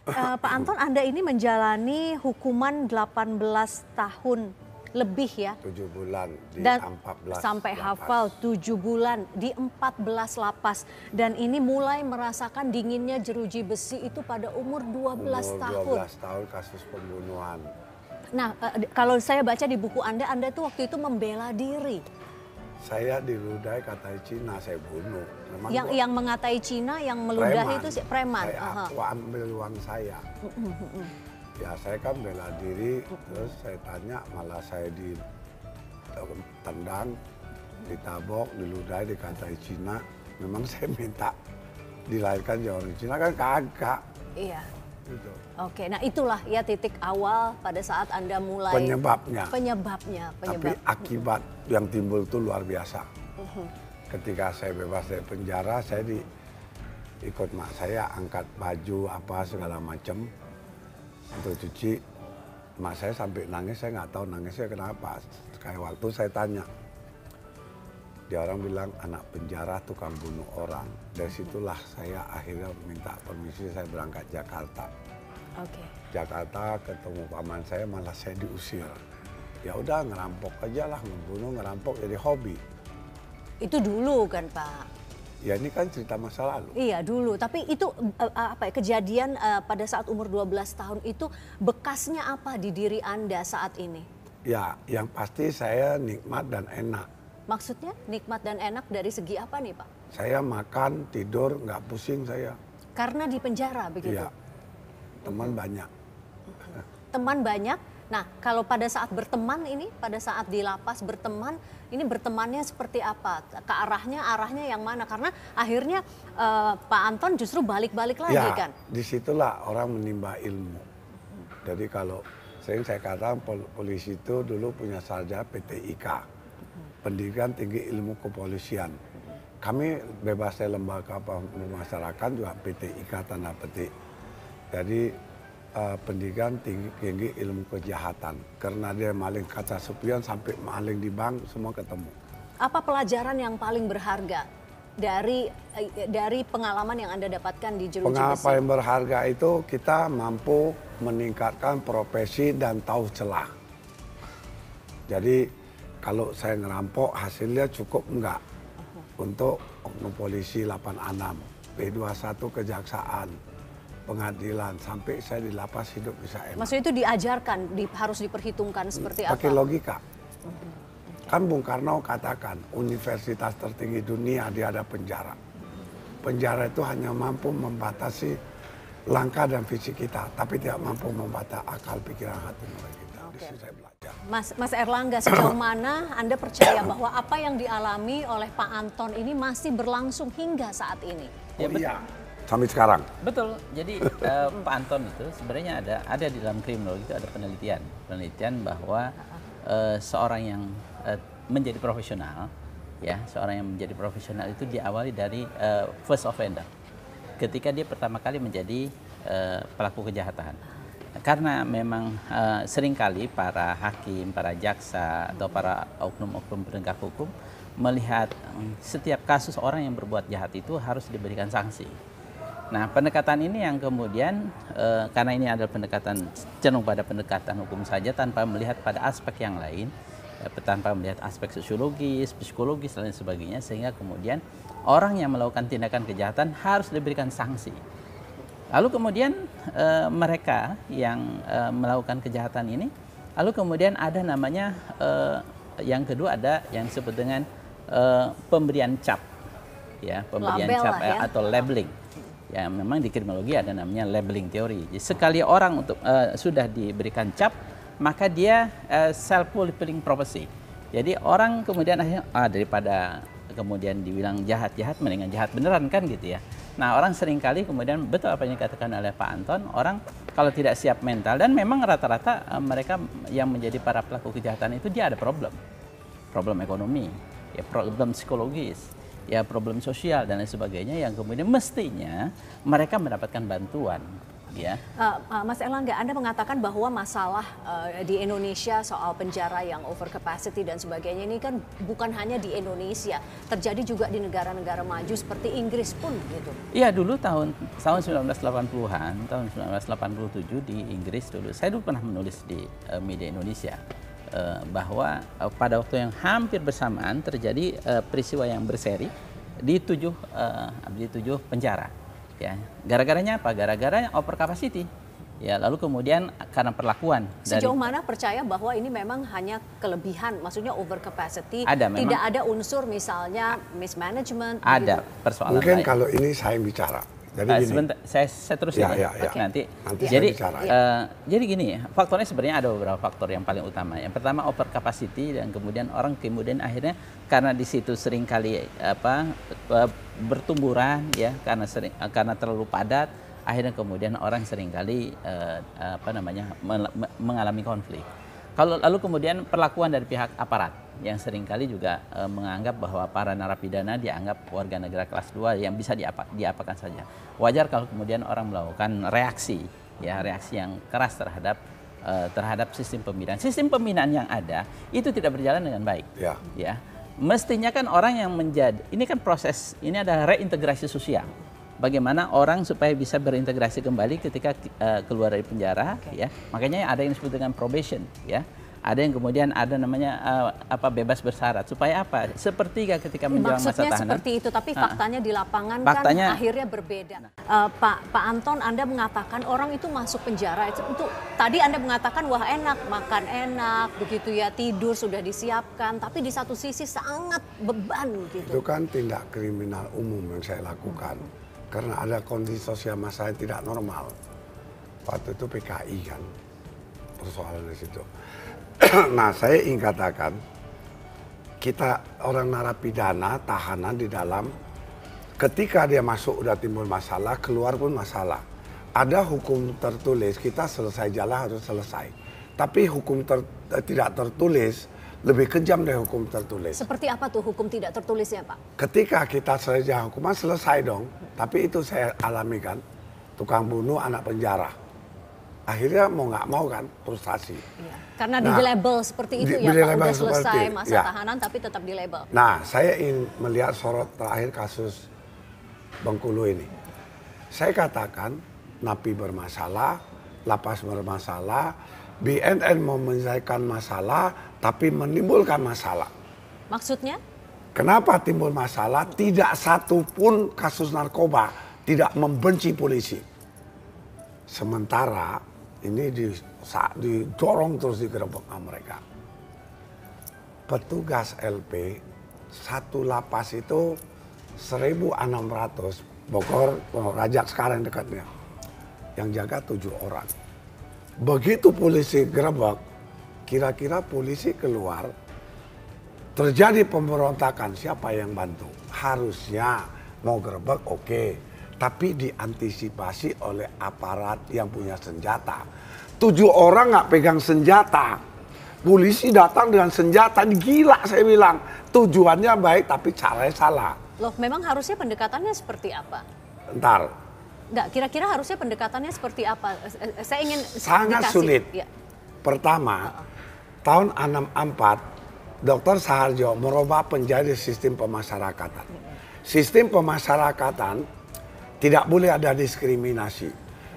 Pak Anton, Anda ini menjalani hukuman 18 tahun lebih ya, 7 bulan di dan 14 sampai lapas. hafal 7 bulan di 14 lapas. Dan ini mulai merasakan dinginnya jeruji besi itu pada umur 12 Umur tahun. 12 tahun kasus pembunuhan. Nah, kalau saya baca di buku Anda tuh waktu itu membela diri. Saya diludahi katai Cina, saya bunuh. Memang Yang mengatai Cina, yang meludahi itu si preman. Saya ambil uang saya. Ya saya kan bela diri, terus saya tanya, malah saya ditendang, ditabok, diludahi, dikatai Cina. Memang saya minta dilahirkan di orang Cina, kan kagak. Iya. Gitu. Oke, nah itulah ya titik awal pada saat Anda mulai. Penyebabnya. Penyebab. Tapi akibat yang timbul itu luar biasa. Ketika saya bebas dari penjara, saya ikut mak saya angkat baju apa segala macam untuk cuci. Mak saya sampai nangis, saya nggak tahu nangisnya kenapa. Kayak waktu saya tanya, dia orang bilang anak penjara tukang bunuh orang. Dari situlah saya akhirnya minta permisi, saya berangkat Jakarta. Oke. Jakarta ketemu paman saya, malah saya diusir. Ya udah ngerampok aja lah, ngebunuh, ngerampok jadi hobi. Itu dulu kan Pak? Ya ini kan cerita masa lalu. Iya dulu, tapi itu apa ya, kejadian pada saat umur 12 tahun itu bekasnya apa di diri Anda saat ini? Ya yang pasti saya nikmat dan enak. Maksudnya nikmat dan enak dari segi apa nih Pak? Saya makan, tidur, nggak pusing saya. Karena di penjara begitu? Iya, teman banyak. Teman banyak. Nah, kalau pada saat berteman ini, pada saat di lapas berteman, ini bertemannya seperti apa? Ke arahnya yang mana? Karena akhirnya Pak Anton justru balik-balik lagi Ya, kan? disitulah orang menimba ilmu. Jadi kalau sering saya katakan polisi itu dulu punya sarjana PTIK, Pendidikan Tinggi Ilmu Kepolisian. Kami bebas dari lembaga pemasyarakat juga PTIK tanda petik. Jadi pendidikan tinggi ilmu kejahatan, karena dia maling kaca sepion sampai maling di bank semua ketemu. Apa pelajaran yang paling berharga dari pengalaman yang Anda dapatkan di jeruji Pengalaman besi? paling berharga itu kita mampu meningkatkan profesi dan tahu celah. Jadi kalau saya ngerampok hasilnya cukup enggak untuk oknum polisi 86, P21 kejaksaan, pengadilan, sampai saya di lapas hidup bisa enak. Maksudnya itu diajarkan, harus diperhitungkan seperti apa? Pakai logika. Kan Bung Karno katakan universitas tertinggi dunia dia ada penjara. Penjara itu hanya mampu membatasi langkah dan visi kita, tapi tidak mampu membatasi akal, pikiran, hati nurani kita. Di situ saya belajar. Mas Erlangga, sejauh mana Anda percaya bahwa apa yang dialami oleh Pak Anton ini masih berlangsung hingga saat ini? Oh iya, sampai sekarang. Betul. Jadi Pak Anton itu sebenarnya ada di dalam kriminologi itu ada penelitian bahwa seorang yang menjadi profesional, ya seorang yang menjadi profesional itu diawali dari first offender, ketika dia pertama kali menjadi pelaku kejahatan. Karena memang seringkali para hakim, para jaksa atau para oknum-oknum penegak hukum melihat setiap kasus orang yang berbuat jahat itu harus diberikan sanksi. Nah, pendekatan ini yang kemudian karena ini adalah pendekatan cenderung pada pendekatan hukum saja tanpa melihat pada aspek yang lain, tanpa melihat aspek sosiologis, psikologis dan lain sebagainya, sehingga kemudian orang yang melakukan tindakan kejahatan harus diberikan sanksi. Lalu kemudian mereka yang melakukan kejahatan ini, lalu kemudian ada namanya yang kedua ada yang disebut dengan pemberian cap, ya pemberian Label cap lah ya. atau labeling. Ya memang di kriminologi ada namanya labeling teori. Jadi sekali orang untuk sudah diberikan cap, maka dia self-fulfilling prophecy. Jadi orang kemudian akhirnya daripada kemudian dibilang jahat-jahat, mendingan jahat beneran kan gitu ya. Nah orang seringkali kemudian betul apa yang dikatakan oleh Pak Anton, orang kalau tidak siap mental, dan memang rata-rata mereka yang menjadi para pelaku kejahatan itu dia ada problem ekonomi, ya problem psikologis, ya problem sosial dan lain sebagainya, yang kemudian mestinya mereka mendapatkan bantuan ya. Mas Erlangga, Anda mengatakan bahwa masalah di Indonesia soal penjara yang over capacity dan sebagainya ini kan bukan hanya di Indonesia, terjadi juga di negara-negara maju seperti Inggris pun gitu. Iya, dulu tahun 1980-an, tahun 1987 di Inggris dulu, saya dulu pernah menulis di media Indonesia bahwa pada waktu yang hampir bersamaan terjadi peristiwa yang berseri di tujuh penjara. Ya, gara-garanya apa? Gara-gara over capacity. Ya, lalu kemudian karena perlakuan. Sejauh mana percaya bahwa ini memang hanya kelebihan, maksudnya over capacity, ada, tidak ada unsur misalnya mismanagement? Ada gitu. persoalan Mungkin lain. kalau ini saya bicara. Jadi gini. Sebentar, saya terusin Ya, Okay. Nanti saya jadi bicara. jadi gini, faktornya sebenarnya ada beberapa faktor yang paling utama. Yang pertama over capacity, dan kemudian orang kemudian akhirnya karena di situ sering kali bertumburan ya, karena terlalu padat, akhirnya kemudian orang sering kali mengalami konflik. Lalu kemudian perlakuan dari pihak aparat yang seringkali juga menganggap bahwa para narapidana dianggap warga negara kelas 2 yang bisa diapakan saja. Wajar kalau kemudian orang melakukan reaksi yang keras terhadap sistem pembinaan. Sistem pembinaan yang ada itu tidak berjalan dengan baik. Ya. Mestinya kan orang yang ini kan proses, ini adalah reintegrasi sosial. Bagaimana orang supaya bisa berintegrasi kembali ketika keluar dari penjara, ya. Makanya ada yang disebut dengan probation, ya. Ada yang kemudian ada namanya bebas bersyarat. Supaya apa? Sepertiga ketika menjalani masa tahanan. Maksudnya seperti itu, tapi faktanya di lapangan kan akhirnya berbeda. Pak Anton, Anda mengatakan orang itu masuk penjara itu tadi Anda mengatakan wah enak, makan enak, begitu ya, tidur sudah disiapkan, tapi di satu sisi sangat beban gitu. Itu kan tindak kriminal umum yang saya lakukan. Karena ada kondisi sosial massa yang tidak normal. Waktu itu PKI kan, persoalan di situ. Nah, saya ingin katakan, kita orang narapidana, tahanan di dalam, ketika dia masuk udah timbul masalah, keluar pun masalah. Ada hukum tertulis, kita selesai jalan harus selesai. Tapi hukum tidak tertulis lebih kejam dari hukum tertulis. Seperti apa tuh hukum tidak tertulisnya, Pak? Ketika kita selesai hukuman, selesai dong. Tapi itu saya alami kan, tukang bunuh anak penjara. Akhirnya mau nggak mau kan, frustasi. Iya. Karena di-label seperti itu ya Pak, udah selesai masa tahanan tapi tetap di-label. Nah, saya ingin melihat sorot terakhir kasus Bengkulu ini. Saya katakan, napi bermasalah, lapas bermasalah, BNN mau menyelesaikan masalah, tapi menimbulkan masalah. Maksudnya? Kenapa timbul masalah? Tidak satu pun kasus narkoba tidak membenci polisi. Sementara ini didorong terus digerebek sama mereka. Petugas LP, satu lapas itu 1.600, Bogor, Rajak sekarang dekatnya. Yang jaga 7 orang. Begitu polisi gerebek, kira-kira polisi keluar, terjadi pemberontakan, siapa yang bantu? Harusnya mau gerebek oke. Tapi diantisipasi oleh aparat yang punya senjata. 7 orang nggak pegang senjata. Polisi datang dengan senjata, gila saya bilang. Tujuannya baik tapi caranya salah. Loh, memang harusnya pendekatannya seperti apa? Ntar. Nggak, kira-kira harusnya pendekatannya seperti apa? Saya ingin sangat sulit. Ya. Pertama, tahun 64, Dr. Saharjo merubah menjadi sistem pemasyarakatan. Sistem pemasyarakatan tidak boleh ada diskriminasi.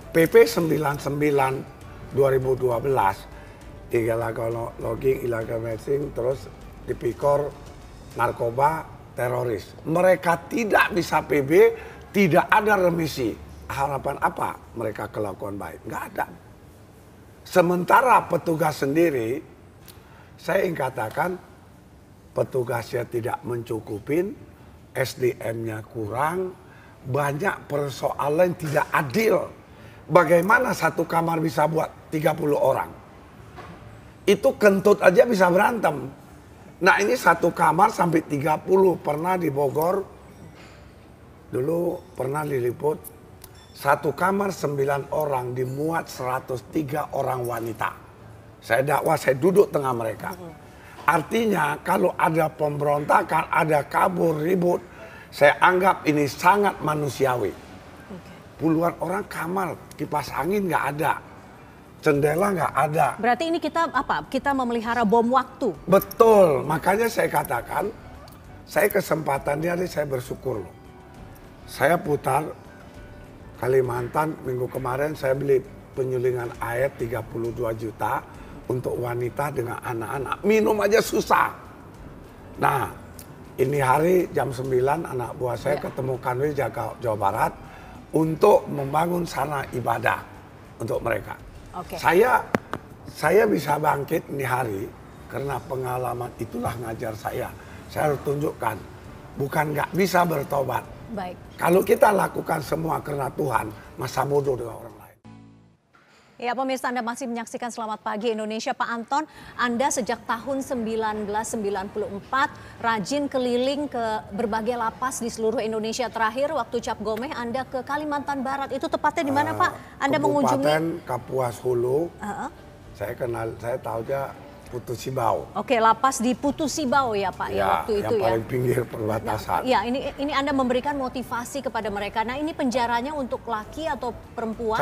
PP 99 2012, illegal logging, illegal matching, terus dipikor narkoba, teroris. Mereka tidak bisa PB, tidak ada remisi. Harapan apa mereka kelakuan baik? Nggak ada. Sementara petugas sendiri, saya ingin katakan, petugasnya tidak mencukupin, SDM-nya kurang, banyak persoalan tidak adil. Bagaimana satu kamar bisa buat 30 orang? Itu kentut aja bisa berantem. Nah ini satu kamar sampai 30, pernah di Bogor, dulu pernah diliput, satu kamar 9 orang dimuat 103 orang wanita. Saya dakwah, saya duduk tengah mereka. Artinya kalau ada pemberontakan, ada kabur, ribut, saya anggap ini sangat manusiawi. puluhan orang kamar, kipas angin nggak ada, jendela nggak ada. Berarti ini kita apa? Kita memelihara bom waktu. Betul, makanya saya katakan, saya kesempatannya ini saya bersyukur loh. Saya putar Kalimantan minggu kemarin saya beli penyulingan air 32 juta untuk wanita dengan anak-anak. Minum aja susah. Nah, ini hari jam 9 anak buah saya ketemu Kanwil Jawa Barat untuk membangun sana ibadah untuk mereka. Oke. Saya bisa bangkit ini hari karena pengalaman itulah ngajar saya. Saya harus tunjukkan, bukan nggak bisa bertobat. Baik. Kalau kita lakukan semua karena Tuhan, masa bodoh dengan orang lain. Ya pemirsa, Anda masih menyaksikan Selamat Pagi Indonesia. Pak Anton, Anda sejak tahun 1994 rajin keliling ke berbagai lapas di seluruh Indonesia. Terakhir waktu Cap Gomeh Anda ke Kalimantan Barat. Itu tepatnya di mana Pak? Anda mengunjungi? Kabupaten Kapuas Hulu. Saya tahu aja Putus Sibau. Oke, lapas di Putus Sibau ya Pak ya, waktu itu yang ya. paling pinggir perbatasan. Ya, ini Anda memberikan motivasi kepada mereka. Nah, ini penjaranya untuk laki atau perempuan?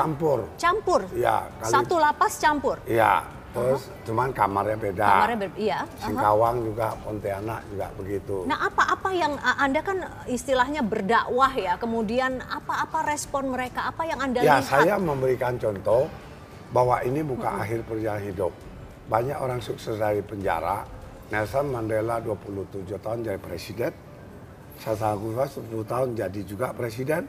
Campur. Ya, satu lapas campur. Iya, terus cuman kamarnya beda. Iya. Singkawang juga, Pontianak juga begitu. Nah, apa yang Anda kan istilahnya berdakwah ya. Kemudian apa respon mereka? Apa yang Anda lihat? Ya, saya memberikan contoh bahwa ini bukan akhir perjalanan hidup. Banyak orang sukses dari penjara. Nelson Mandela 27 tahun jadi presiden. Sasagufa 10 tahun jadi juga presiden.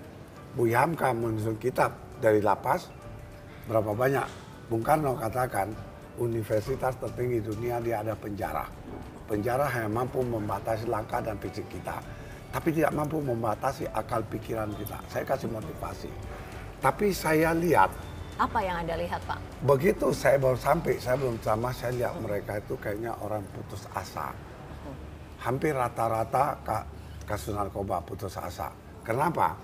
Buya Hamka menyusun kitab dari lapas. Berapa banyak? Bung Karno katakan universitas tertinggi dunia dia ada penjara. Penjara hanya mampu membatasi langkah dan fisik kita. Tapi tidak mampu membatasi akal pikiran kita. Saya kasih motivasi. Tapi saya lihat. Apa yang Anda lihat Pak? Begitu saya baru sampai, saya belum sama, saya lihat mereka itu kayaknya orang putus asa. Hampir rata-rata kasus narkoba putus asa. Kenapa?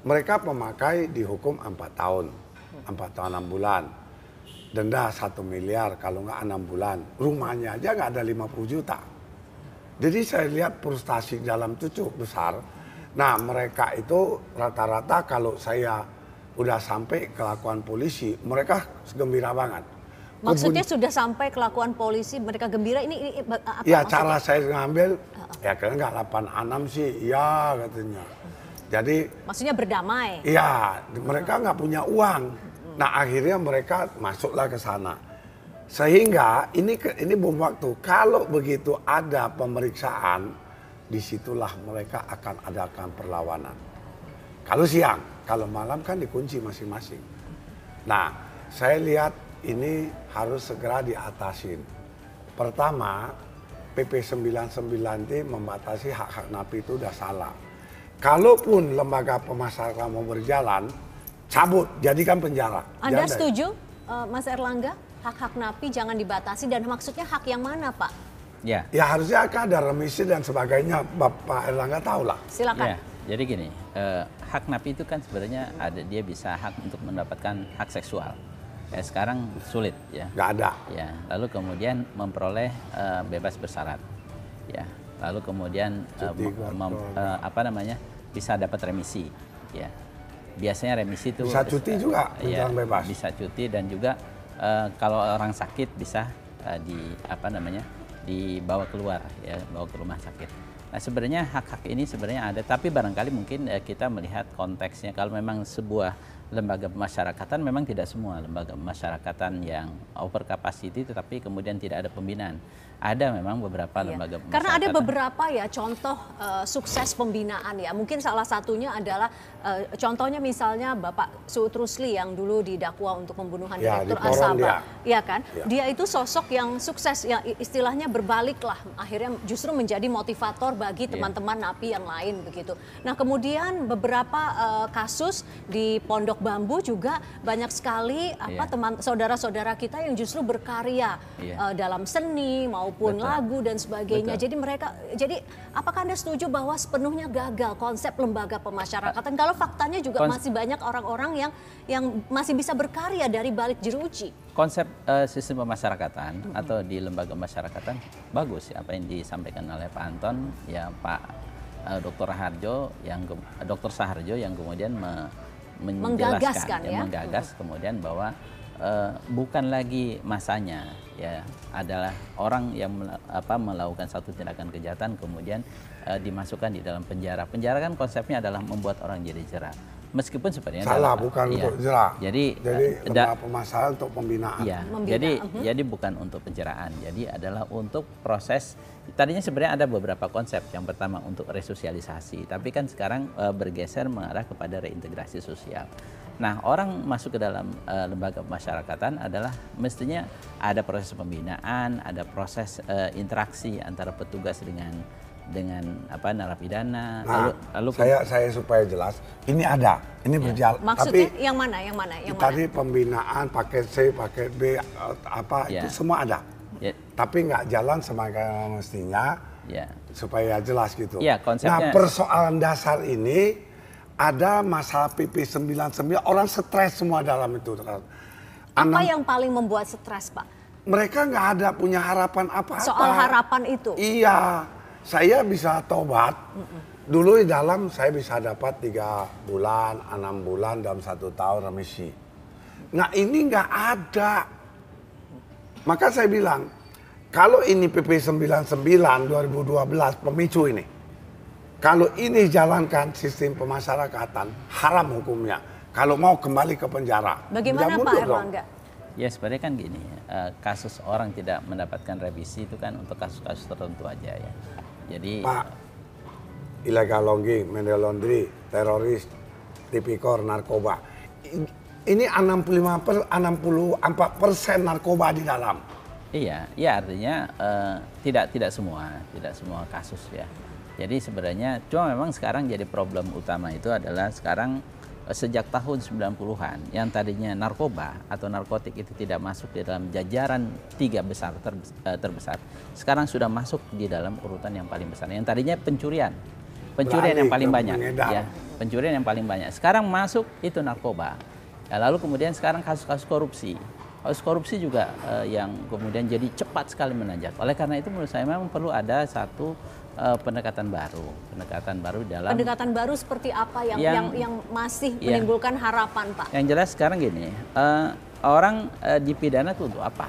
Mereka pemakai dihukum 4 tahun, 4 tahun 6 bulan. Denda 1 miliar kalau nggak 6 bulan. Rumahnya aja nggak ada 50 juta. Jadi saya lihat frustasi dalam itu cukup besar. Nah mereka itu rata-rata kalau saya udah sampai kelakuan polisi, mereka gembira banget. Maksudnya sudah sampai kelakuan polisi, mereka gembira ini apa? Ya cara saya ngambil, ya kira nggak 86 sih, ya katanya. Jadi. Maksudnya berdamai? Iya, mereka nggak punya uang. Nah akhirnya mereka masuklah ke sana. Sehingga ini bom waktu. Kalau begitu ada pemeriksaan, disitulah mereka akan adakan perlawanan. Kalau siang, kalau malam kan dikunci masing-masing. Nah, saya lihat ini harus segera diatasin. Pertama, PP 99 itu membatasi hak-hak napi itu udah salah. Kalaupun lembaga pemasyarakatan mau berjalan, cabut, jadikan penjara. Anda setuju, Mas Erlangga, hak-hak napi jangan dibatasi dan maksudnya hak yang mana, Pak? Ya harusnya akan ada remisi dan sebagainya, Bapak Erlangga tahu lah. Silakan. Ya, jadi gini, hak napi itu kan sebenarnya dia bisa hak untuk mendapatkan hak seksual. Ya, sekarang sulit ya. Nggak ada. Ya, lalu kemudian memperoleh bebas bersyarat. Ya, lalu kemudian bisa dapat remisi. Ya, biasanya remisi itu bisa cuti juga, ya, bebas. bisa cuti dan juga kalau orang sakit bisa dibawa keluar, ya, bawa ke rumah sakit. Nah sebenarnya hak-hak ini sebenarnya ada, tapi barangkali mungkin kita melihat konteksnya. Kalau memang sebuah lembaga pemasyarakatan, memang tidak semua lembaga pemasyarakatan yang over capacity, tetapi kemudian tidak ada pembinaan. Ada memang beberapa lembaga pemasyarakatan. Karena ada beberapa ya contoh sukses pembinaan ya. Mungkin salah satunya adalah contohnya misalnya Bapak Suud Rusli yang dulu didakwa untuk pembunuhan Direktur Asaba. Ya kan? Ya. Dia itu sosok yang sukses, yang istilahnya berbalik lah. Akhirnya justru menjadi motivator bagi teman-teman napi yang lain begitu. Nah kemudian beberapa kasus di Pondok Bambu juga banyak sekali teman saudara-saudara kita yang justru berkarya dalam seni maupun lagu dan sebagainya. Jadi apakah Anda setuju bahwa sepenuhnya gagal konsep lembaga pemasyarakatan? Kalau faktanya juga masih banyak orang-orang yang masih bisa berkarya dari balik jeruji. Konsep sistem pemasyarakatan atau di lembaga pemasyarakatan bagus ya, apa yang disampaikan oleh Pak Anton, ya Pak Dr. Saharjo yang kemudian Menggagaskan, ya? menggagas kemudian bahwa bukan lagi masanya ya adalah orang yang melakukan satu tindakan kejahatan kemudian dimasukkan di dalam penjara. Penjara kan konsepnya adalah membuat orang jadi jerah. Meskipun sebenarnya salah bukan untuk jerah. Jadi pemasaran untuk pembinaan. Iya. Jadi bukan untuk penjeraan. Jadi adalah untuk proses. Tadinya sebenarnya ada beberapa konsep. Yang pertama untuk resosialisasi, tapi kan sekarang bergeser mengarah kepada reintegrasi sosial. Nah, orang masuk ke dalam lembaga pemasyarakatan adalah mestinya ada proses pembinaan, ada proses interaksi antara petugas dengan narapidana. Nah, lalu saya supaya jelas, ini ada, ini berjalan. Maksudnya tapi yang mana? Tadi pembinaan, paket C, paket B, itu semua ada. Ya. Tapi nggak jalan semacam mestinya, supaya jelas gitu. Ya, konsepnya. Nah, persoalan dasar ini ada masalah PP 99, orang stres semua dalam itu. Apa yang paling membuat stres, Pak? Mereka nggak ada punya harapan apa-apa. Soal harapan itu? Iya. Saya bisa tobat, dulu di dalam saya bisa dapat 3 bulan, 6 bulan dalam 1 tahun remisi. Nah ini nggak ada. Maka saya bilang, kalau ini PP 99 2012 pemicu ini, kalau ini jalankan sistem pemasyarakatan, haram hukumnya. Kalau mau kembali ke penjara. Bagaimana Pak Erlangga? Ya sebenarnya kan gini, kasus orang tidak mendapatkan revisi itu kan untuk kasus-kasus tertentu aja ya. Jadi Pak, illegal logging, money laundry, teroris, tipikor, narkoba. Ini 64% narkoba di dalam. Iya, ya artinya tidak semua kasus ya. Jadi sebenarnya cuma memang sekarang jadi problem utama itu adalah sekarang sejak tahun 90-an yang tadinya narkoba atau narkotik itu tidak masuk di dalam jajaran 3 besar terbesar, sekarang sudah masuk di dalam urutan yang paling besar. Yang tadinya pencurian yang paling banyak, ya, pencurian yang paling banyak. Sekarang masuk itu narkoba. Ya, lalu kemudian sekarang kasus-kasus korupsi. Kasus korupsi juga yang kemudian jadi cepat sekali menanjak. Oleh karena itu menurut saya memang perlu ada satu pendekatan baru dalam. Pendekatan baru seperti apa yang masih menimbulkan harapan, Pak? Yang jelas sekarang gini, orang dipidana itu untuk apa?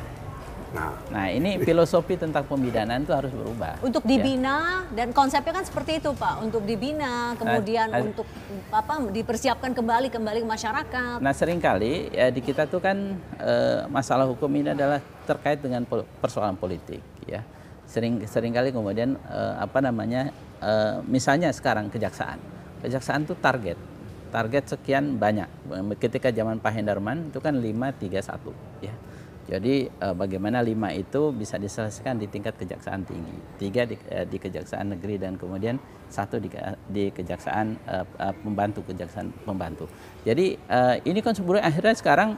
Nah ini filosofi tentang pemidanaan itu harus berubah. Untuk dibina dan konsepnya kan seperti itu, Pak. Untuk dibina, kemudian untuk dipersiapkan kembali ke masyarakat. Nah seringkali ya di kita tuh kan masalah hukum ini adalah terkait dengan persoalan politik, ya. Seringkali kemudian misalnya sekarang kejaksaan tuh target sekian banyak. Ketika zaman Pak Hendarman itu kan 531 ya. Jadi bagaimana 5 itu bisa diselesaikan di tingkat kejaksaan tinggi, 3 di kejaksaan negeri dan kemudian 1 di kejaksaan pembantu. Jadi ini kan sebenarnya akhirnya sekarang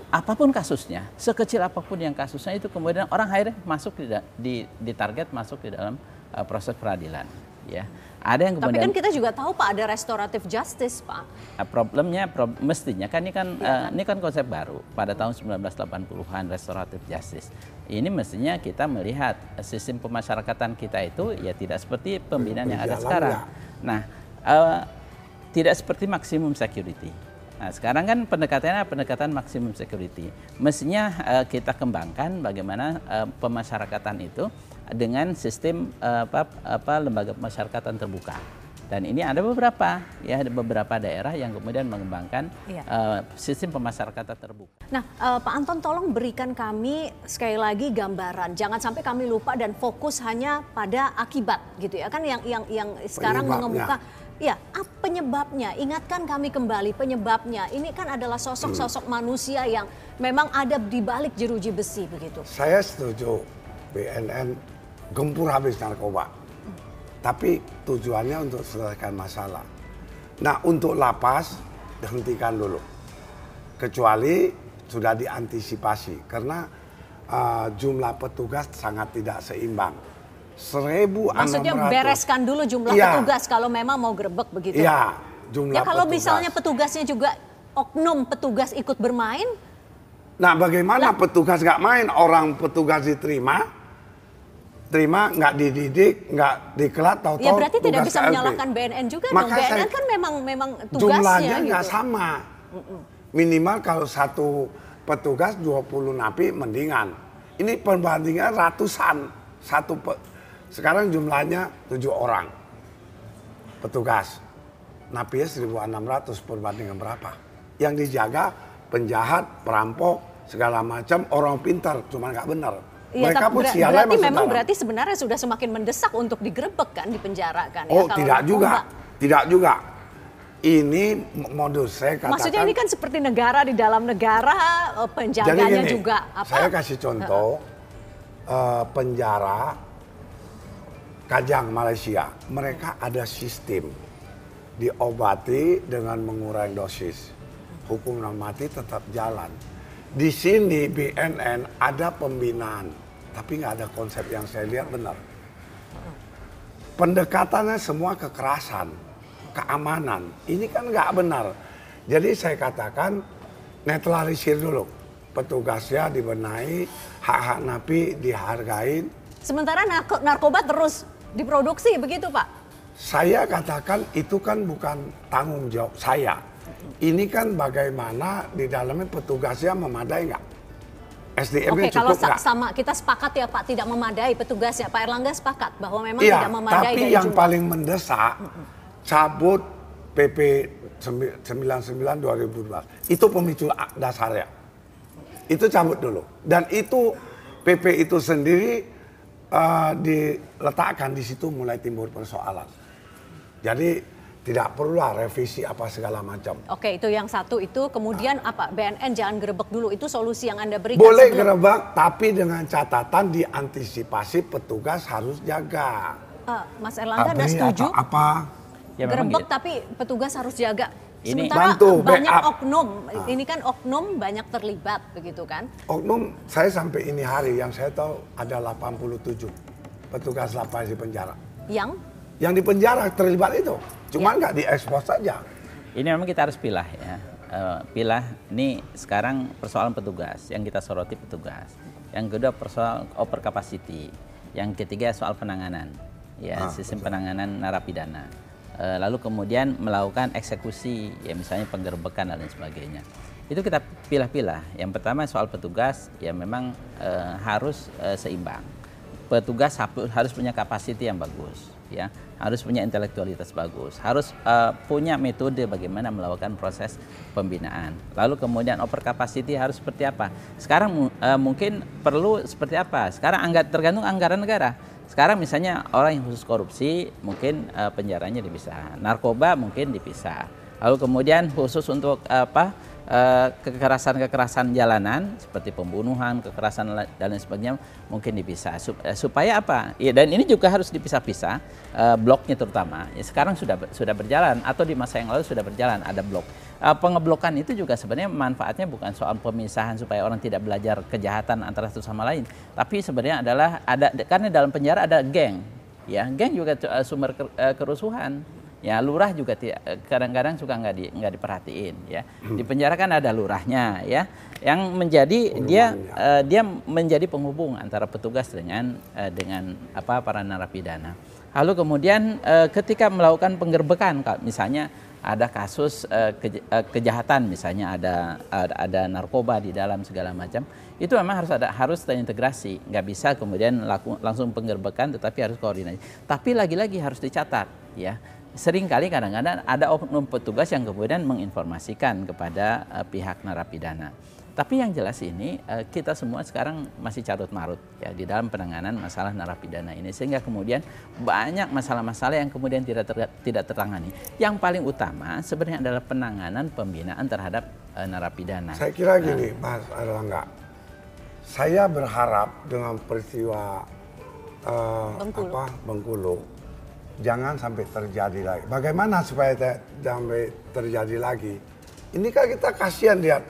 apapun kasusnya, sekecil apapun yang kasusnya itu kemudian orang akhirnya masuk di target masuk di dalam proses peradilan, ya. Ada yang kemudian. Tapi kan kita juga tahu Pak ada restoratif justice, Pak. Mestinya kan ini kan konsep baru pada tahun 1980-an restoratif justice. Ini mestinya kita melihat sistem pemasyarakatan kita itu ya tidak seperti pembinaan yang ada sekarang. Nah, tidak seperti maksimum security. Nah, sekarang kan pendekatan maksimum security. Mestinya kita kembangkan bagaimana pemasyarakatan itu dengan sistem lembaga pemasyarakatan terbuka. Dan ini ada beberapa daerah yang kemudian mengembangkan sistem pemasyarakatan terbuka. Nah, Pak Anton tolong berikan kami sekali lagi gambaran. Jangan sampai kami lupa dan fokus hanya pada akibat gitu ya. Kan yang sekarang mengemuka. Ya, penyebabnya? Ingatkan kami kembali penyebabnya. Ini kan adalah sosok-sosok manusia yang memang ada di balik jeruji besi begitu. Saya setuju BNN gempur habis narkoba. Tapi tujuannya untuk selesaikan masalah. Nah, untuk lapas dihentikan dulu. Kecuali sudah diantisipasi karena jumlah petugas sangat tidak seimbang. 1.600. Maksudnya bereskan dulu jumlah petugas kalau memang mau gerebek begitu. Iya, jumlah ya kalau petugas. misalnya petugasnya juga oknum petugas ikut bermain. Nah, bagaimana petugas nggak main? Orang petugas diterima terima, nggak dididik, nggak dikelat, tahu-tahu Ya berarti tidak tugas bisa KLP. menyalahkan BNN juga dong. Maka BNN saya- kan memang tugasnya jumlahnya gitu. nggak sama. Minimal kalau satu petugas 20 napi mendingan. Ini perbandingan ratusan. Sekarang jumlahnya 7 orang petugas. Napinya 1.600 perbandingan berapa? Yang dijaga penjahat, perampok, segala macam, orang pintar, cuma nggak benar. Iya, Mereka pun sialnya berarti masuk memang dalam. berarti sebenarnya sudah semakin mendesak untuk digerebek kan, dipenjarakan ya. Oh, kalau tidak juga. narkoba. Tidak juga. Ini modus saya katakan. Maksudnya ini kan seperti negara di dalam negara, penjaganya Jadi gini, juga apa? saya kasih contoh penjara Kajang Malaysia. Mereka ada sistem diobati dengan mengurangi dosis. Hukuman mati tetap jalan. Di sini BNN ada pembinaan, tapi nggak ada konsep yang saya lihat benar. Pendekatannya semua kekerasan, keamanan. Ini kan nggak benar. Jadi saya katakan netralisir dulu. Petugasnya dibenahi, hak-hak napi dihargain. Sementara narkoba terus diproduksi begitu Pak? Saya katakan itu kan bukan tanggung jawab saya. Ini kan bagaimana di dalamnya petugasnya memadai nggak? SDM-nya Oke, kalau cukup nggak? sama kita sepakat ya Pak tidak memadai petugasnya. Pak Erlangga sepakat bahwa memang Iya, tidak memadai tapi dari yang jumlah. paling mendesak cabut PP 99 2012. Itu pemicu dasarnya. Itu cabut dulu. Dan itu PP itu sendiri diletakkan di situ mulai timbul persoalan. Jadi tidak perlulah revisi apa segala macam. Oke, itu yang satu itu. Kemudian apa? BNN jangan gerebek dulu. Itu solusi yang Anda berikan. Boleh sebelum- gerebek, tapi dengan catatan diantisipasi petugas harus jaga. Mas Erlangga Anda Abri setuju? atau apa? Ya, memang Gerebek gitu. tapi petugas harus jaga. Ini- Sementara Bantu, banyak backup. oknum. Ini kan oknum banyak terlibat begitu kan? Oknum, saya sampai ini hari yang saya tahu ada 87 petugas lapas di penjara. Yang di penjara terlibat itu, cuma nggak diekspos saja. Ini memang kita harus pilah ya. Pilah ini sekarang persoalan petugas, yang kita soroti petugas. Yang kedua persoalan over capacity. Yang ketiga soal penanganan, ya sistem penanganan narapidana. Lalu kemudian melakukan eksekusi, ya misalnya penggerbekan dan lain sebagainya. Itu kita pilah-pilah. Yang pertama soal petugas, ya memang harus seimbang. Petugas harus punya kapasiti yang bagus, ya harus punya intelektualitas bagus, harus punya metode bagaimana melakukan proses pembinaan. Lalu kemudian over capacity harus seperti apa? Sekarang mungkin perlu seperti apa? Sekarang tergantung anggaran negara. Sekarang misalnya orang yang khusus korupsi mungkin penjaranya dipisah, narkoba mungkin dipisah. Lalu kemudian khusus untuk kekerasan jalanan seperti pembunuhan, kekerasan dan lain sebagainya mungkin dipisah. Supaya apa? Ya, dan ini juga harus dipisah-pisah bloknya terutama. Ya, sekarang sudah berjalan atau di masa yang lalu sudah berjalan ada blok. Pengeblokan itu juga sebenarnya manfaatnya bukan soal pemisahan supaya orang tidak belajar kejahatan antara satu sama lain, tapi sebenarnya adalah karena dalam penjara ada geng, ya geng juga sumber kerusuhan. Ya lurah juga kadang-kadang suka nggak diperhatiin, ya. Di penjara kan ada lurahnya, ya, yang menjadi dia menjadi penghubung antara petugas dengan para narapidana. Lalu kemudian ketika melakukan penggerbekan, misalnya ada kasus kejahatan, misalnya ada narkoba di dalam segala macam, itu memang harus terintegrasi. Nggak bisa kemudian langsung penggerbekan, tetapi harus koordinasi. Tapi lagi-lagi harus dicatat, ya. Seringkali kadang-kadang ada oknum petugas yang kemudian menginformasikan kepada pihak narapidana. Tapi yang jelas ini kita semua sekarang masih carut marut ya di dalam penanganan masalah narapidana ini, sehingga kemudian banyak masalah-masalah yang kemudian tidak tertangani. Yang paling utama sebenarnya adalah penanganan pembinaan terhadap narapidana. Saya kira gini, Mas Erlangga, saya berharap dengan peristiwa Bengkulu jangan sampai terjadi lagi. Bagaimana supaya sampai terjadi lagi? Ini kan kita kasihan lihat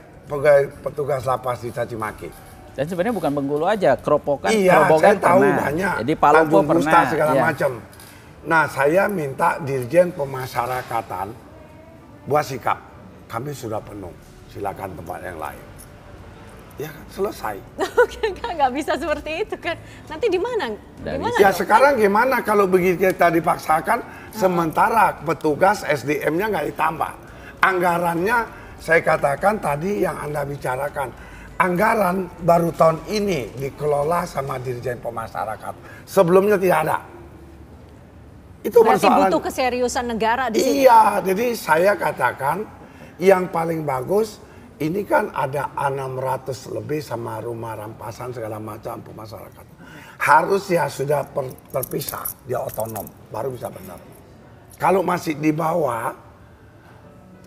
petugas lapas di Caci Maki. Dan sebenarnya bukan Bengkulu aja, Kerobokan saya tahu pernah. banyak. Jadi Palopo pernah. Segala Ya. macam. Nah, saya minta Dirjen Ya kan, selesai. Oke, nggak bisa seperti itu kan. Nanti di mana? Gimana Ya dong? sekarang gimana kalau begitu kita dipaksakan, sementara petugas SDM-nya nggak ditambah. Anggarannya saya katakan tadi yang Anda bicarakan, anggaran baru tahun ini dikelola sama Dirjen Pemasarakatan. Sebelumnya tidak ada. Itu Berarti persoalan. butuh keseriusan negara di sini. Iya, jadi saya katakan yang paling bagus ini kan ada 600 lebih sama rumah rampasan segala macam pemasarakatan. Harus ya sudah terpisah, dia otonom, baru bisa benar. Kalau masih di bawah,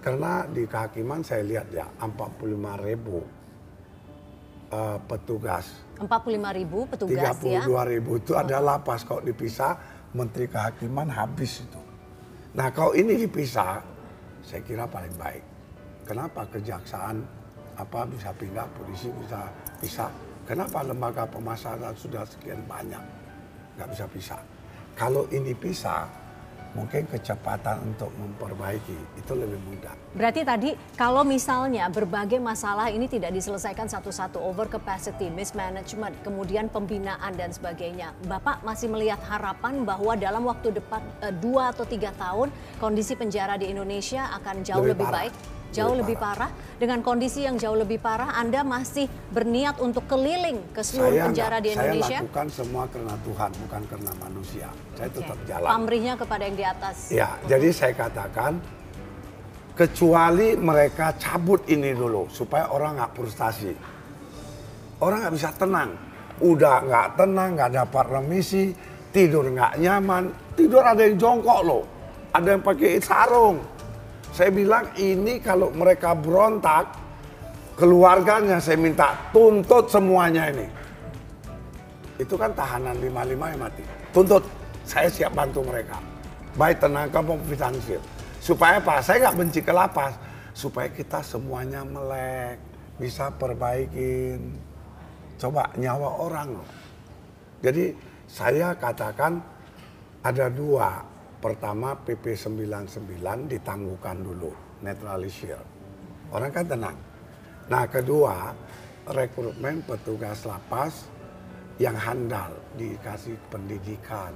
karena di kehakiman saya lihat ya 45.000 petugas. 45.000 petugas ya. 32.000 itu ada lapas, kalau dipisah Menteri Kehakiman habis itu. Nah kalau ini dipisah, saya kira paling baik. Kenapa kejaksaan bisa pindah, polisi bisa pisah? Kenapa lembaga pemasarakatan sudah sekian banyak? Nggak bisa pisah. Kalau ini pisah, mungkin kecepatan untuk memperbaiki itu lebih mudah. Berarti tadi kalau misalnya berbagai masalah ini tidak diselesaikan satu-satu, over capacity, mismanagement, kemudian pembinaan dan sebagainya, Bapak masih melihat harapan bahwa dalam waktu depan 2 atau 3 tahun kondisi penjara di Indonesia akan jauh lebih baik? Jauh lebih parah. Dengan kondisi yang jauh lebih parah, Anda masih berniat untuk keliling ke seluruh penjara di Indonesia? Saya lakukan semua karena Tuhan, bukan karena manusia. Saya tetap jalan. Pamrihnya kepada yang di atas. Ya, jadi saya katakan, kecuali mereka cabut ini dulu, supaya orang nggak frustasi. Orang nggak bisa tenang. Udah nggak tenang, nggak dapat remisi, tidur nggak nyaman. Tidur ada yang jongkok loh, ada yang pakai sarung. Saya bilang ini kalau mereka berontak, keluarganya saya minta tuntut semuanya ini. Itu kan tahanan 55 yang mati. Tuntut, saya siap bantu mereka. Baik tenaga maupun finansial. Supaya apa? Saya nggak benci ke lapas. Supaya kita semuanya melek, bisa perbaikin. Coba nyawa orang loh. Jadi saya katakan ada dua. Pertama PP 99 ditangguhkan dulu, netralisir. Orang kan tenang. Nah kedua, rekrutmen petugas lapas yang handal, dikasih pendidikan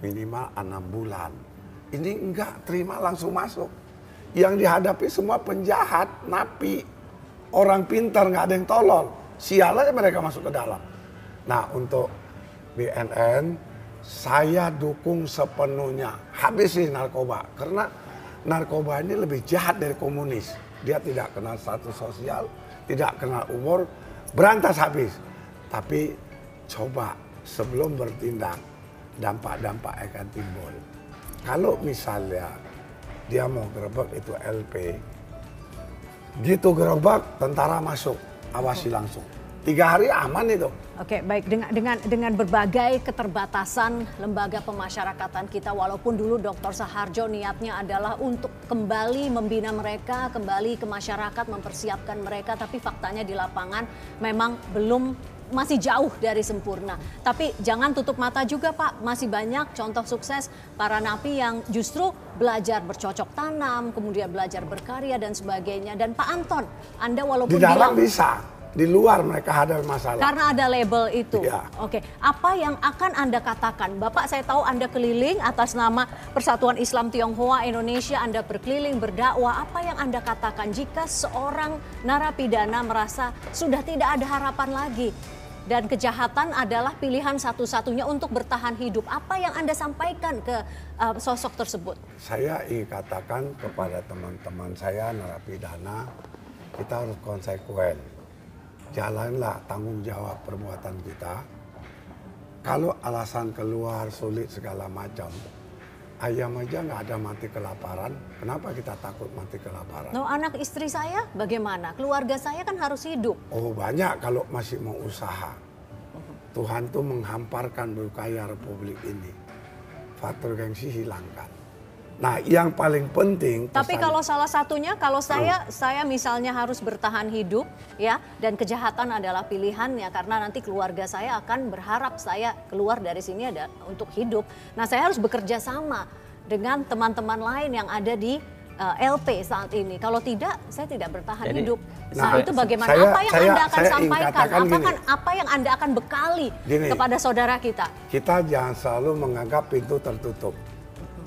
minimal 6 bulan. Ini enggak terima langsung masuk. Yang dihadapi semua penjahat, napi, orang pintar nggak ada yang tolol. Sial aja mereka masuk ke dalam. Nah untuk BNN, saya dukung sepenuhnya habisi narkoba, karena narkoba ini lebih jahat dari komunis. Dia tidak kenal status sosial, tidak kenal umur, berantas habis. Tapi coba sebelum bertindak, dampak-dampak akan timbul. Kalau misalnya dia mau gerebek itu LP, gitu gerebek tentara masuk, awasi langsung. 3 hari aman itu. Oke, baik, dengan berbagai keterbatasan lembaga pemasyarakatan kita, walaupun dulu Dr. Saharjo niatnya adalah untuk kembali membina mereka, kembali ke masyarakat, mempersiapkan mereka, tapi faktanya di lapangan memang masih jauh dari sempurna. Tapi jangan tutup mata juga Pak, masih banyak contoh sukses para napi yang justru belajar bercocok tanam, kemudian belajar berkarya dan sebagainya. Dan Pak Anton, Anda walaupun di dalam bilang bisa, di luar mereka ada masalah. karena ada label itu. Ya. Oke, apa yang akan Anda katakan? Bapak, saya tahu Anda keliling atas nama Persatuan Islam Tionghoa Indonesia, Anda berkeliling berdakwah. Apa yang Anda katakan jika seorang narapidana merasa sudah tidak ada harapan lagi dan kejahatan adalah pilihan satu-satunya untuk bertahan hidup? Apa yang Anda sampaikan ke sosok tersebut? Saya ingin katakan kepada teman-teman saya narapidana, kita harus konsekuen. Jalanlah tanggung jawab perbuatan kita. Kalau alasan keluar sulit segala macam, ayam aja nggak ada mati kelaparan, kenapa kita takut mati kelaparan? No, anak istri saya bagaimana? Keluarga saya kan harus hidup. Oh banyak kalau masih mau usaha. Tuhan tuh menghamparkan berkaya Republik ini. Faktor gengsi hilangkan. Nah yang paling penting. Tapi kalau salah satunya, kalau saya misalnya harus bertahan hidup ya, dan kejahatan adalah pilihannya karena nanti keluarga saya akan berharap saya keluar dari sini ada untuk hidup. Nah saya harus bekerja sama dengan teman-teman lain yang ada di LP saat ini. Kalau tidak, saya tidak bertahan Jadi, hidup. nah, Saat itu bagaimana? saya- Apa yang saya- Anda akan saya ingin sampaikan? katakan gini. Apa yang Anda akan bekali Gini. kepada saudara kita? Kita jangan selalu menganggap pintu tertutup.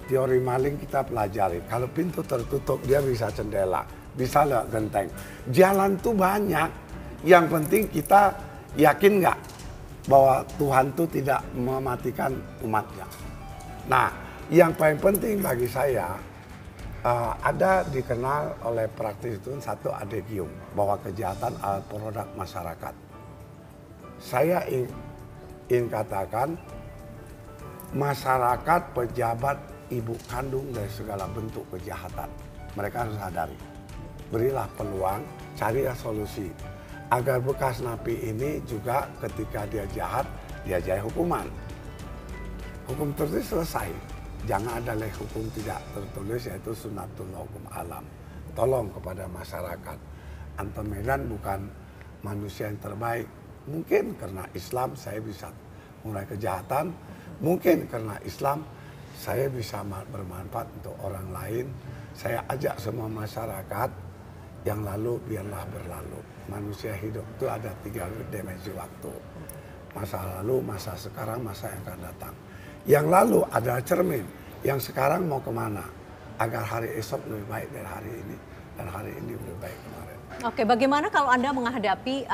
Teori maling kita pelajari. Kalau pintu tertutup dia bisa jendela, bisa lewat genteng. Jalan tuh banyak. Yang penting kita yakin nggak bahwa Tuhan tuh tidak mematikan umatnya. Nah, yang paling penting bagi saya ada dikenal oleh praktis itu satu adegium bahwa kejahatan adalah produk masyarakat. Saya ingin katakan masyarakat pejabat ibu kandung dari segala bentuk kejahatan. Mereka harus sadari. Berilah peluang, carilah solusi. Agar bekas napi ini juga ketika dia jahat, dia jaya hukuman. Hukum tertulis selesai. Jangan ada lagi hukum tidak tertulis yaitu sunatullah hukum alam. Tolong kepada masyarakat. Anton Medan bukan manusia yang terbaik. Mungkin karena Islam saya bisa mengurangi kejahatan. Mungkin karena Islam saya bisa bermanfaat untuk orang lain. Saya ajak semua masyarakat yang lalu biarlah berlalu. Manusia hidup itu ada 3 dimensi waktu. Masa lalu, masa sekarang, masa yang akan datang. Yang lalu adalah cermin. Yang sekarang mau kemana? Agar hari esok lebih baik dari hari ini. Dan hari ini lebih baik kemarin. Oke, bagaimana kalau Anda menghadapi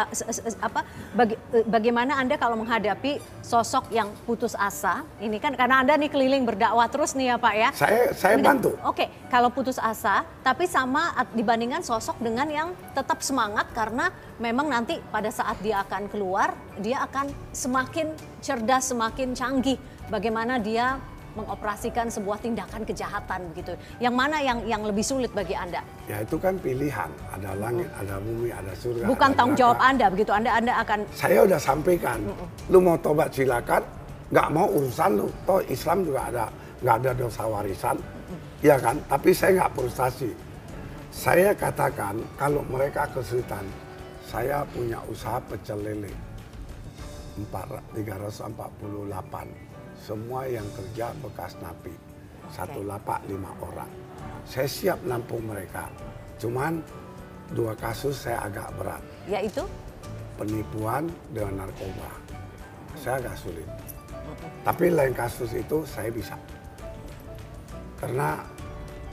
bagaimana Anda kalau menghadapi sosok yang putus asa? Ini kan karena Anda nih keliling berdakwah terus nih ya Pak ya. Saya bantu. Oke, kalau putus asa tapi sama dibandingkan sosok dengan yang tetap semangat karena memang nanti pada saat dia akan keluar, dia akan semakin cerdas, semakin canggih. Bagaimana dia mengoperasikan sebuah tindakan kejahatan begitu. Yang mana yang lebih sulit bagi Anda? Ya itu kan pilihan. Ada langit, ada bumi, ada surga. Bukan ada tanggung neraka. jawab Anda begitu. Anda akan Saya udah sampaikan. Lu mau tobat silakan. Nggak mau urusan lu. Toh Islam juga nggak ada dosa warisan. Ya kan? Tapi saya nggak frustasi. Saya katakan kalau mereka kesulitan, saya punya usaha pecel lele. 348. Semua yang kerja bekas napi. Satu lapak 5 orang. Saya siap nampung mereka. Cuman 2 kasus saya agak berat. yaitu Penipuan dengan narkoba. Saya agak sulit. Tapi lain kasus itu saya bisa. Karena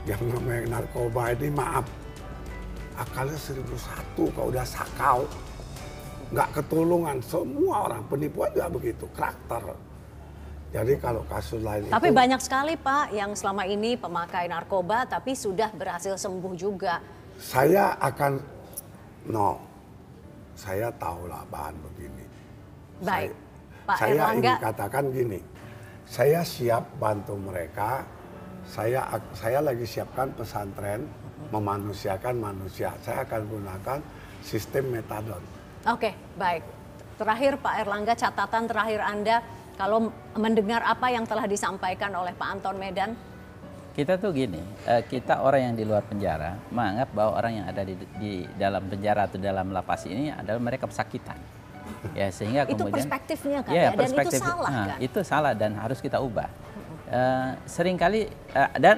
yang namanya narkoba ini maaf. Akalnya 1001 kalau udah sakau. Nggak ketulungan. Semua orang penipuan juga begitu. Karakter. Jadi kalau kasus lain tapi itu. banyak sekali Pak yang selama ini pemakai narkoba tapi sudah berhasil sembuh juga. Saya akan, saya tahulah bahan begini. Baik, Pak Saya Erlangga. ingin katakan gini, saya siap bantu mereka, saya lagi siapkan pesantren, memanusiakan manusia. Saya akan gunakan sistem metadon. Oke, baik. Terakhir Pak Erlangga, catatan terakhir Anda kalau mendengar apa yang telah disampaikan oleh Pak Anton Medan. Kita tuh gini, kita orang yang di luar penjara menganggap bahwa orang yang ada di dalam penjara atau dalam lapas ini adalah mereka pesakitan. Ya, sehingga Itu kemudian perspektifnya kan ya, ya, dan itu salah kan? Itu salah dan harus kita ubah. Seringkali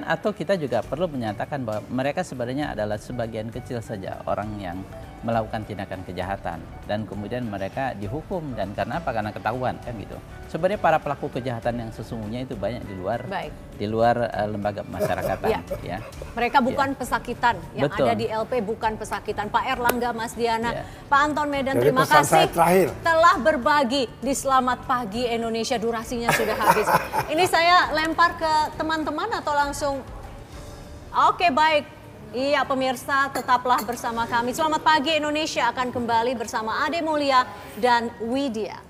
atau kita juga perlu menyatakan bahwa mereka sebenarnya adalah sebagian kecil saja orang yang melakukan tindakan kejahatan dan kemudian mereka dihukum dan karena apa? Karena ketahuan kan gitu. Sebenarnya para pelaku kejahatan yang sesungguhnya itu banyak di luar lembaga masyarakatan ya. Mereka bukan pesakitan yang Betul. ada di LP, bukan pesakitan. Pak Erlangga, Mas Diana, Ya. Pak Anton Medan, Jadi terima pesan kasih saya terakhir. telah berbagi di Selamat Pagi Indonesia. Durasinya sudah habis. Ini saya lempar ke teman-teman atau langsung? Oke, baik. Iya pemirsa, tetaplah bersama kami. Selamat Pagi Indonesia akan kembali bersama Ade Mulia dan Widya.